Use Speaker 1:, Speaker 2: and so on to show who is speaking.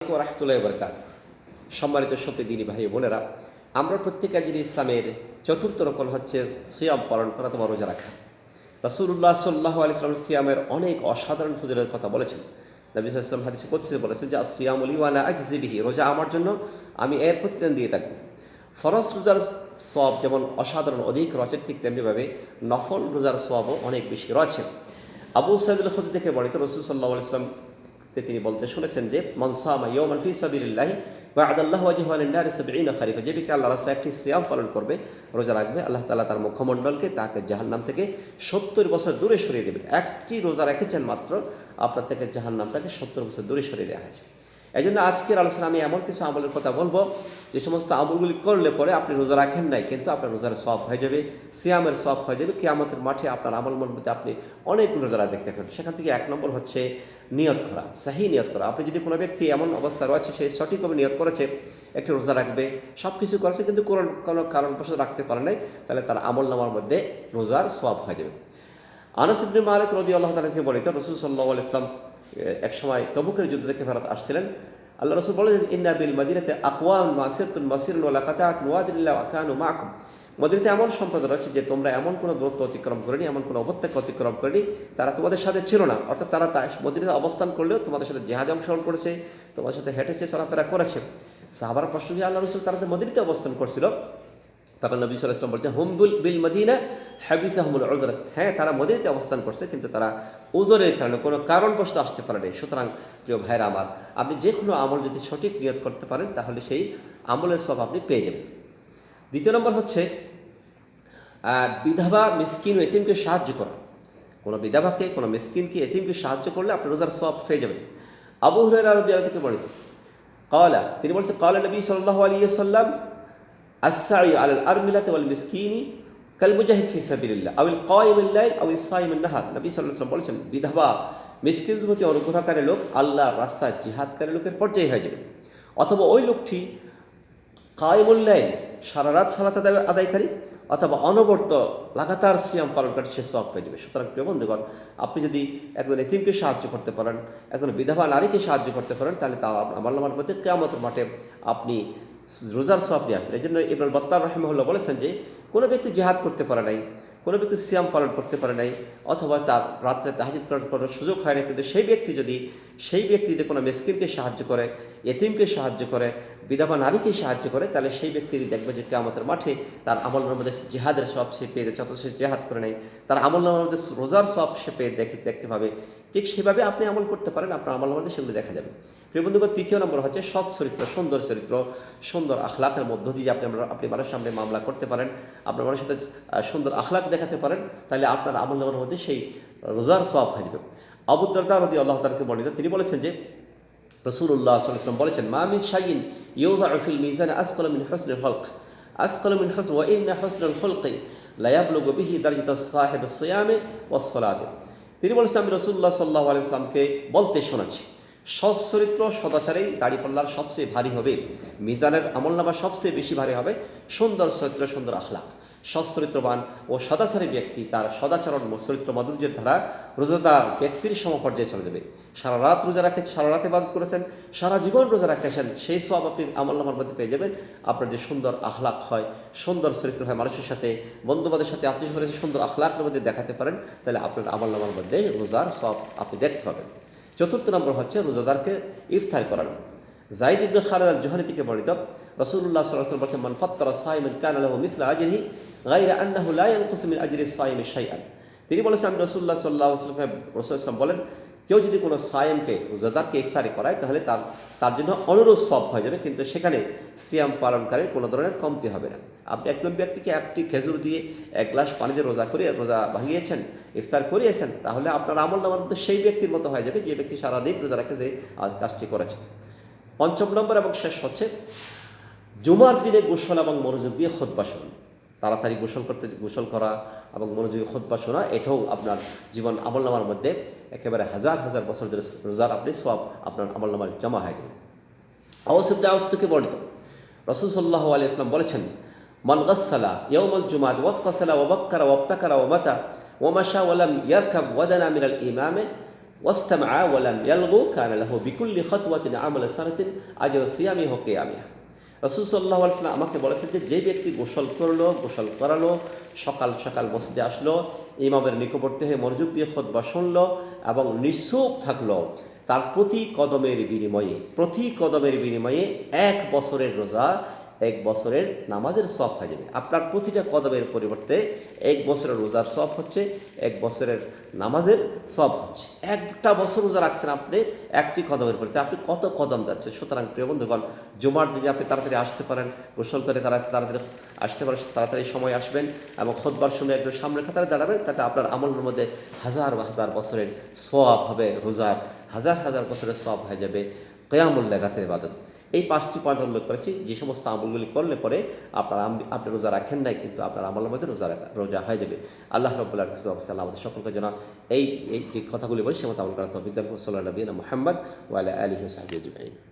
Speaker 1: রাহমাতুল্লাহি ওয়া বারাকাতুহু। সম্মানিত সুপ্রিয় দিনী ভাই বোনেরা, আমরা প্রত্যেকে যিনি ইসলামের চতুর্থ রকম হচ্ছে সিয়াম পালন করা অথবা রোজা রাখা। রাসূলুল্লাহ সাল্লাল্লাহু আলাইহি ওয়াসাল্লাম সিয়ামের অনেক অসাধারণ ফজিলতের কথা বলেছেন। নবী সাল্লাল্লাহু আলাইহি ওয়াসাল্লাম হাদিসে কুদসিতে বলেছেন যে আসিয়ামু লি ওয়া আনা আজজি বিহি, রোজা আমার জন্য, আমি এর প্রতিদান দিয়ে থাকব। ফরজ রোজার সওয়াব যেমন অসাধারণ অধিক রয়েছে, ঠিক তেমনিভাবে নফল রোজার সওয়াবও অনেক বেশি রয়েছে। আবু সাঈদ আল খুদরি থেকে বর্ণিত, রাসূল সাল্লাল্লাহু আলাইহি ওয়াসাল্লাম তিনি বলতে শুনেছেন যে মান সামা ইয়াওমান ফি সাবিলিল্লাহি বা'দাল্লাহু ওয়াজহু আনিন নারি 70 খরিফা, যে ব্যক্তি আল্লাহর রাস্তায় একটি সিয়াম পালন করবে, রোজা রাখবে, আল্লাহ তাআলা তার মুখমণ্ডলকে তাকে জাহান্নাম থেকে 70 বছর দূরে সরিয়ে দেবেন। একটি রোজা রেখেছেন মাত্র, আপনার থেকে জাহান্নামটাকে 70 বছর দূরে সরিয়ে দেওয়া হয়েছে। এই জন্য আজকের আলোচনা আমি এমন কিছু আমলের কথা বলবো যে সমস্ত আমলগুলি করলে পরে আপনি রোজা রাখেন নাই, কিন্তু আপনার রোজার সওয়াব হয়ে যাবে, সিয়ামের সওয়াব হয়ে যাবে। কিয়ামতের মাঠে আপনার আমল মধ্যে আপনি অনেকগুলো রোজা দেখতে পাবেন। সেখান থেকে এক নম্বর হচ্ছে নিয়ত করা, সাহি নিয়ত করা। আপনি যদি কোনো ব্যক্তি এমন অবস্থা রয়েছে সে সঠিকভাবে নিয়ত করেছে একটি রোজা রাখবে, সব কিছু করেছে, কিন্তু কোনো কারণবশত রাখতে পারে নাই, তাহলে তার আমল নামার মধ্যে রোজার সওয়াব হয়ে যাবে। আনাস ইবনে মালিক রাদিয়াল্লাহু তাআলা থেকে বর্ণিত, রাসূল সাল্লাল্লাহু আলাইহি ওয়াসাল্লাম এক সময় তবুকের যুদ্ধ থেকে ফেরত আসছিলেন। আল্লাহ রাসূল বলেছেন, ইন্না বিল মাদিনাতি আকওয়াম মাসিরতুন মাসিরুন ওয়া লাকাতাতুন ওয়াদিন ইল্লা ওয়া কানু মাআকুম। মদিনাতে এমন সম্প্রদায় রয়েছে যে তোমরা এমন কোনো দূরত্ব অতিক্রম করেনি, এমন কোনো উপত্যকা অতিক্রম করেনি, তারা তোমাদের সাথে ছিল না। অর্থাৎ তারা মদিনাতে অবস্থান করলেও তোমাদের সাথে জিহাদে অংশগ্রহণ করেছে, তোমাদের সাথে হেঁটেছে, চলাফেরা করেছে। সাহাবারা প্রশ্ন দিয়ে আল্লাহ রাসূল তারা মদিনাতে অবস্থান করছিল, তখন নবী সাল্লাল্লাহু আলাইহি ওয়াসাল্লাম বলছেন, হুম বিল মদিনা হাবিসাহুমুল উযর। হ্যাঁ, তারা মদিনাতে অবস্থান করছে, কিন্তু তারা উযরের কারণে, কোনো কারণবশত আসতে পারে নাই। সুতরাং প্রিয় ভাইরা আমার, আপনি যে কোনো আমল যদি সঠিক নিয়ত করতে পারেন, তাহলে সেই আমলের সওয়াব আপনি পেয়ে যাবেন। দ্বিতীয় নম্বর হচ্ছে বিধবা, মিসকিন ও এতিমকে সাহায্য করা। কোনো বিধবাকে, কোনো মিসকিনকে, এতিমকে সাহায্য করলে আপনি রোজার সওয়াব পেয়ে যাবেন। আবু হুরায়রা রাদিয়াল্লাহু থেকে বর্ণিত, তিনি বলছেন, ক্বালা নবী সাল্লাল্লাহু আলাইহি ওয়াসাল্লাম আস-সাই আলাল আরমিলাতি ওয়াল মিসকিনি কাল মুজাহিদ ফি সাবিলিল্লাহ আওয়াল কায়িমুল লাইল আও ইস-সাইমুন নাহার। নবী সাল্লাল্লাহু আলাইহি ওয়াসাল্লাম বলেছেন, বিধবা, মিসকিনদের প্রতি অনুগ্রহকারী লোক আল্লাহর রাস্তায় জিহাদকারী লোকের পর্যায়ে হয়ে যাবে, অথবা ওই লোকটি কায়িমুল লাইল, সারা রাত সালাত আদায়কারী, অথবা অনবরত লাগাতার সিয়াম পালনকারী, সে সওয়াব পেয়ে যাবে। সুতরাং প্রিয় বন্ধুগণ, আপনি যদি একজন এতিমকে সাহায্য করতে পারেন, একজন বিধবা নারীকে সাহায্য করতে পারেন, তাহলে তা আমল মধ্যে কিয়ামতের মাঠে আপনি রোজার সওয়াব নিয়ে আসবেন। এই জন্য ইবনুল বাত্তার রাহিমাহুল্লাহ বলেছেন যে কোনো ব্যক্তি জিহাদ করতে পারে নাই, কোনো ব্যক্তি সিয়াম পালন করতে পারে নাই, অথবা তার রাত্রে তাহাজ্জুদ করার সুযোগ হয় না, কিন্তু সেই ব্যক্তি যদি কোনো মিসকিনকে সাহায্য করে, এতিমকে সাহায্য করে, বিধবা নারীকে সাহায্য করে, তাহলে সেই ব্যক্তি দেখবে যে কিয়ামতের মাঠে তার আমলের মধ্যে জিহাদের সওয়াব সে পেয়ে, যত সে জিহাদ করে নাই, তার আমলের মধ্যে রোজার সওয়াব সে পেয়ে দেখতে পাবে। ঠিক সেভাবে আপনি আমল করতে পারেন, আপনার আমলের মধ্যে সেগুলো দেখা যাবে। প্রিয় বন্ধুগণ, তৃতীয় নম্বর হচ্ছে সৎ চরিত্র, সুন্দর চরিত্র, সুন্দর আখলাকের মধ্য দিয়ে আপনি মানুষের সামনে মামলা করতে পারেন, আপনার মানুষের সাথে সুন্দর আখলাক দেখাতে পারেন, তাহলে আপনার আমলের মধ্যে সেই রোজার সওয়াব হয়ে যাবে। আবু দারদা রাদিয়াল্লাহু তাআলা বর্ণিত, তিনি বলেছেন যে রাসূলুল্লাহ সাল্লাল্লাহু আলাইহি ওয়াসাল্লাম বলেছেন, মা মিন শাইইন ইউযাউ ফিল মিজান আসকালা মিন হুসনিল খলক, আসকালা মিন হুসন ওয়া ইন্না হুসনাল খলকি লা ইয়াবলুগু বিহি দারজাতাস সাহিবিস সিয়ামি ওয়াস সালাতি। তিনি বলেছেন, আমি রাসূলুল্লাহ সাল্লাল্লাহু আলাইহি ওয়াসাল্লামকে বলতে শোনাচ্ছি, সৎ চরিত্র, সদাচারেই দাড়িপাল্লার সবচেয়ে ভারী হবে, মিজানের আমলনামা সবচেয়ে বেশি ভারী হবে সুন্দর চরিত্র, সুন্দর আখলাক। সৎ চরিত্রবান ও সদাচারী ব্যক্তি তার সদাচরণ ও চরিত্র মাধুর্যের ধারা রোজাদার ব্যক্তির সমপর্যায়ে চলে যাবে। সারা রাত রোজা রাখে, সারা রাতে ইবাদত করেছেন, সারা জীবন রোজা রাখেছেন, সেই সওয়াব আপনি আমলনামার মধ্যে পেয়ে যাবেন। আপনার যে সুন্দর আখলাক হয়, সুন্দর চরিত্র হয়, মানুষের সাথে, বন্ধুবান্ধবের সাথে, আত্মীয় স্বজনের সাথে সুন্দর আখলাকের মধ্যে দেখাতে পারেন, তাহলে আপনার আমলনামার মধ্যে রোজার সওয়াব আপনি দেখতে পাবেন। চতুর্থ নম্বর হচ্ছে রোজাদারকে ইফতার করানো। যায়েদ ইবনে খালিদ আল-জুহানী থেকে বর্ণিত, রাসূলুল্লাহ সাল্লাল্লাহু আলাইহি ওয়াসাল্লাম বলেছেন, মান ফাত্তারা সাইমান কানা লাহু মিসলু আজরিহি গায়রা আন্নাহু লা ইয়ানকুসু মিন আজরি সাইমি শাইআন। তিনি বলেছেন, আমি রাসূলুল্লাহ সাল্লাল্লাহু আলাইহি ওয়াসাল্লাম বলেন, কেউ যদি কোনো সায়েমকে, রোজাদারকে ইফতারি করায়, তাহলে তার জন্য অনুরূপ সওয়াব হয়ে যাবে, কিন্তু সেখানে সিয়াম পালনকারীর কোনো ধরনের কমতি হবে না। আপনি একজন ব্যক্তিকে একটি খেজুর দিয়ে, এক গ্লাস পানি দিয়ে রোজা ভাঙিয়েছেন, ইফতার করিয়েছেন, তাহলে আপনার আমলনামার মধ্যে সেই ব্যক্তির মতো হয়ে যাবে যে ব্যক্তি সারাদিন রোজা রেখে যে কাজটি করেছে। পঞ্চম নম্বর এবং শেষ হচ্ছে জুমার দিনে গোসল এবং মনোযোগ দিয়ে খুতবা শোনা। তাড়াতাড়ি গোসল করা এবং মনোযোগী খুতবা শোনা, এটাও আপনার জীবন আমলনামার মধ্যে একেবারে হাজার হাজার বছর ধরে রোজার আপনি সওয়াব আপনার আমলনামায় জমা হয়ে যাবে। আওস ইবনে আওস থেকে বর্ণিত, রাসূল সাল্লাল্লাহু আলাইহি ওয়াসাল্লাম বলেছেন, মান গাসসালা ইয়াউমাল জুমআত ওয়াক্তাসালা ওয়া বাক্কারা ওয়া ইবতাকারা ওয়া মাতা ওয়া মাশা ওয়া লাম ইয়ারকাব ওয়া দানা মিনাল ইমামে ওয়াস্তামআ ওয়া লাম ইয়ালগু কানা লাহু বিকুল্লি খাতওয়াতিন আমাল সানাতিন আজরু সিয়ামি ওয়া কিয়ামিহা। রাসূল সাল্লাল্লাহু আলাইহি ওয়াসাল্লাম আমাকে বলেছেন যে, যে ব্যক্তি গোসল করলো, গোসল করালো, সকাল সকাল মসজিদে আসলো, ইমামের নিকটবর্তী হয়ে মনোযোগ দিয়ে খুতবা শুনলো এবং নিশ্চুপ থাকলো, তার প্রতি কদমের বিনিময়ে 1 বছরের রোজা, 1 বছরের নামাজের সওয়াব হয়ে যাবে। আপনার প্রতিটা কদমের পরিবর্তে 1 বছরের রোজার সওয়াব হচ্ছে, 1 বছরের নামাজের সওয়াব হচ্ছে। একটা বছর রোজা রাখছেন আপনি একটি কদমের পরিবর্তে, আপনি কত কদম যাচ্ছেন। সুতরাং প্রিয় বন্ধুগণ, জুমার দিনে আপনি তাড়াতাড়ি আসতে পারেন, গোসল করে তাড়াতাড়ি আসতে পারেন, তাড়াতাড়ি সময় আসবেন এবং খুতবার সময় একটু সামনে কাতারে দাঁড়াবেন, তাতে আপনার আমলের মধ্যে হাজার হাজার বছরের সওয়াব হবে, রোজার হাজার হাজার বছরের সওয়াব হয়ে যাবে, কিয়ামুল লাইল, রাতের ইবাদত। এই 5টি পয়েন্ট উল্লেখ করেছি, যে সমস্ত আমলগুলি করলে পরে আপনি রোজা রাখেন নাই, কিন্তু আপনার আমলের মধ্যে রোজা হয়ে যাবে। আল্লাহ রাব্বুল আলামিন আমাদের সকলকে যেন এই যে কথাগুলি বলি সে মতো আমল করা তৌফিক দান করুন। সাল্লাল্লাহু আলাইহি ওয়া সাল্লাম মুহাম্মদ ওয়া আলা আলিহি ওয়া সাহবিহি আজমাইন।